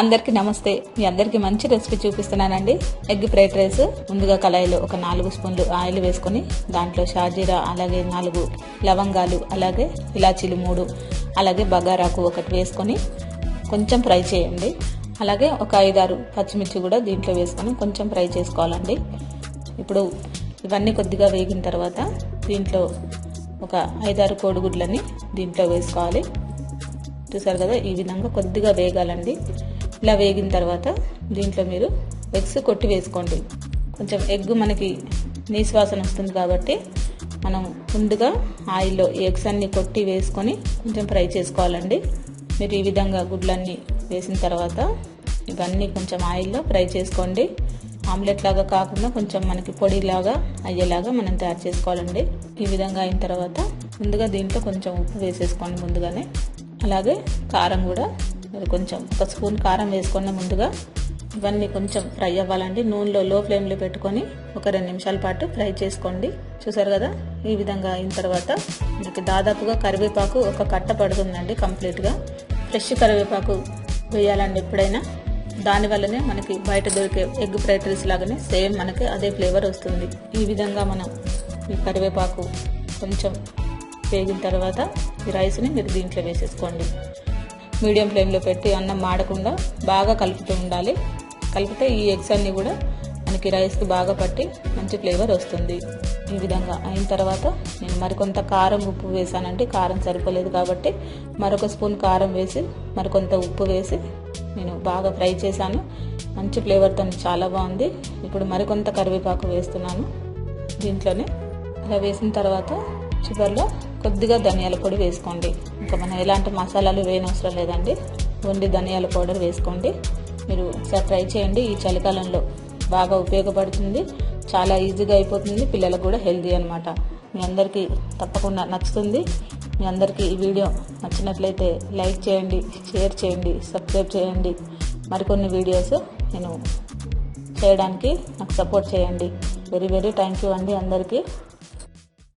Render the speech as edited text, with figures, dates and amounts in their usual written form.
అందరికీ నమస్తే. మీ అందరికీ మంచి రెసిపీ చూపిస్తున్నానండి. Egg fried rice. ముందుగా కళాయిలో ఒక 4 స్పూన్లు ఆయిల్ వేసుకొని దాంట్లో షాజీరా, అలాగే 4 లవంగాలు, అలాగే ఇలాచీలు 3, అలాగే బగారాకు 1 వేసుకొని కొంచెం ఫ్రై చేయండి. అలాగే ఒక 5-6 పచ్చిమిర్చి కూడా దీంట్లో వేసుకొని కొంచెం ఫ్రై చేసుకోవాలండి. ఇప్పుడు ఇవన్నీ కొద్దిగా వేగిన తర్వాత దీంట్లో ఒక 5-6 కోడిగుడ్లని దీంట్లో వేసుకోవాలి. చూసారు కదా, ఈ విధంగా కొద్దిగా వేగాలండి. ఇలా వేగిన తర్వాత దీంట్లో మీరు ఎగ్స్ కొట్టి వేసుకోండి. కొంచెం ఎగ్ మనకి నీసువాసన వస్తుంది కాబట్టి మనం ముందుగా ఆయిల్లో ఎగ్స్ అన్ని కొట్టి వేసుకొని కొంచెం ఫ్రై చేసుకోవాలండి. మీరు ఈ విధంగా గుడ్లన్నీ వేసిన తర్వాత ఇవన్నీ కొంచెం ఆయిల్లో ఫ్రై చేసుకోండి. ఆమ్లెట్ లాగా కాకుండా కొంచెం మనకి పొడిలాగా అయ్యేలాగా మనం తయారు చేసుకోవాలండి. ఈ విధంగా అయిన తర్వాత ముందుగా దీంట్లో కొంచెం ఉప్పు వేసేసుకోండి ముందుగానే. అలాగే కారం కూడా మీరు కొంచెం 1 స్పూన్ కారం వేసుకోండి ముందుగా. ఇవన్నీ కొంచెం ఫ్రై అవ్వాలండి. నూనెలో లో ఫ్లేమ్లో పెట్టుకొని ఒక 2 నిమిషాల పాటు ఫ్రై చేసుకోండి. చూసారు కదా, ఈ విధంగా అయిన తర్వాత మనకి దాదాపుగా కరివేపాకు ఒక కట్ట పడుతుందండి. కంప్లీట్గా ఫ్రెష్ కరివేపాకు వేయాలండి ఎప్పుడైనా. దానివల్లనే మనకి బయట దొరికే ఎగ్ ఫ్రైడ్ రైస్ లాగానే సేమ్ మనకి అదే ఫ్లేవర్ వస్తుంది. ఈ విధంగా మనం ఈ కరివేపాకు కొంచెం వేగిన తర్వాత ఈ రైస్ని మీరు దీంట్లో వేసేసుకోండి. మీడియం ఫ్లేమ్లో పెట్టి అన్నం మాడకుండా బాగా కలుపుతూ ఉండాలి. కలిపితే ఈ ఎగ్స్ అన్నీ కూడా మనకి రైస్కి బాగా పట్టి మంచి ఫ్లేవర్ వస్తుంది. ఈ విధంగా అయిన తర్వాత నేను మరికొంత కారం, ఉప్పు వేసానండి. కారం సరిపోలేదు కాబట్టి మరొక స్పూన్ కారం వేసి మరికొంత ఉప్పు వేసి నేను బాగా ఫ్రై చేశాను. మంచి ఫ్లేవర్తో చాలా బాగుంది. ఇప్పుడు మరికొంత కరివేపాకు వేస్తున్నాను దీంట్లోనే. అలా వేసిన తర్వాత చివరిలో కొద్దిగా ధనియాల పొడి వేసుకోండి. ఇంకా మనం ఎలాంటి మసాలాలు వేయనవసరం లేదండి. ఓన్లీ ధనియాల పౌడర్ వేసుకోండి. మీరు ఒకసారి ట్రై చేయండి. ఈ చలికాలంలో బాగా ఉపయోగపడుతుంది. చాలా ఈజీగా అయిపోతుంది. పిల్లలకు కూడా హెల్దీ అనమాట. మీ అందరికీ తప్పకుండా నచ్చుతుంది. మీ అందరికీ ఈ వీడియో నచ్చినట్లయితే లైక్ చేయండి, షేర్ చేయండి, సబ్స్క్రైబ్ చేయండి. మరికొన్ని వీడియోస్ నేను చేయడానికి నాకు సపోర్ట్ చేయండి. వెరీ థ్యాంక్ యూ అండి అందరికీ.